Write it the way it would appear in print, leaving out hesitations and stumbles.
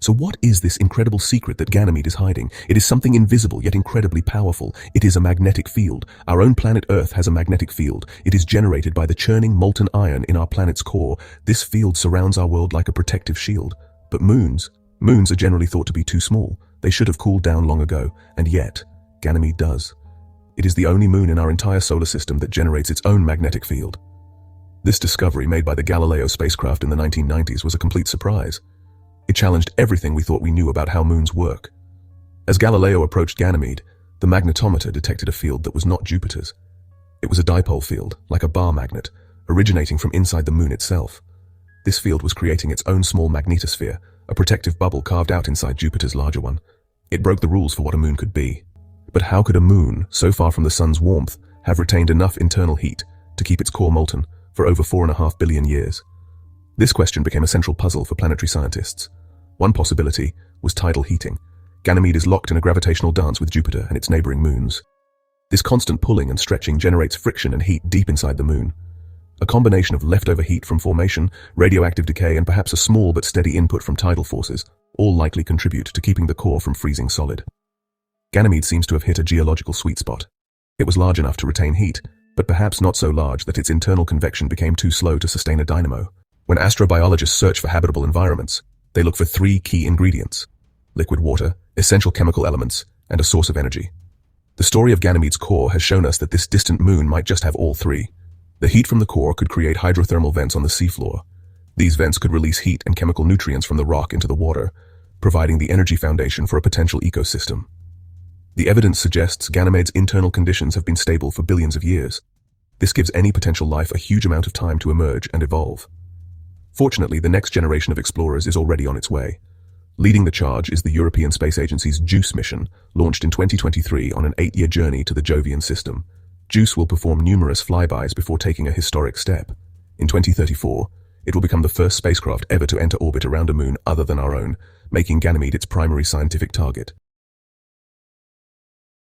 So what is this incredible secret that Ganymede is hiding? It is something invisible yet incredibly powerful. It is a magnetic field. Our own planet Earth has a magnetic field. It is generated by the churning molten iron in our planet's core. This field surrounds our world like a protective shield. But moons are generally thought to be too small. They should have cooled down long ago, and yet, Ganymede does. It is the only moon in our entire solar system that generates its own magnetic field. This discovery made by the Galileo spacecraft in the 1990s was a complete surprise. It challenged everything we thought we knew about how moons work. As Galileo approached Ganymede, the magnetometer detected a field that was not Jupiter's. It was a dipole field, like a bar magnet, originating from inside the moon itself. This field was creating its own small magnetosphere, a protective bubble carved out inside Jupiter's larger one. It broke the rules for what a moon could be. But how could a moon, so far from the sun's warmth, have retained enough internal heat to keep its core molten for over 4.5 billion years? This question became a central puzzle for planetary scientists. One possibility was tidal heating. Ganymede is locked in a gravitational dance with Jupiter and its neighboring moons. This constant pulling and stretching generates friction and heat deep inside the moon. A combination of leftover heat from formation, radioactive decay, and perhaps a small but steady input from tidal forces all likely contribute to keeping the core from freezing solid. Ganymede seems to have hit a geological sweet spot. It was large enough to retain heat, but perhaps not so large that its internal convection became too slow to sustain a dynamo. When astrobiologists search for habitable environments, they look for three key ingredients: liquid water, essential chemical elements, and a source of energy. The story of Ganymede's core has shown us that this distant moon might just have all three. The heat from the core could create hydrothermal vents on the seafloor. These vents could release heat and chemical nutrients from the rock into the water, providing the energy foundation for a potential ecosystem. The evidence suggests Ganymede's internal conditions have been stable for billions of years. This gives any potential life a huge amount of time to emerge and evolve. Fortunately, the next generation of explorers is already on its way. Leading the charge is the European Space Agency's JUICE mission, launched in 2023 on an 8-year journey to the Jovian system. JUICE will perform numerous flybys before taking a historic step. In 2034, it will become the first spacecraft ever to enter orbit around a moon other than our own, making Ganymede its primary scientific target.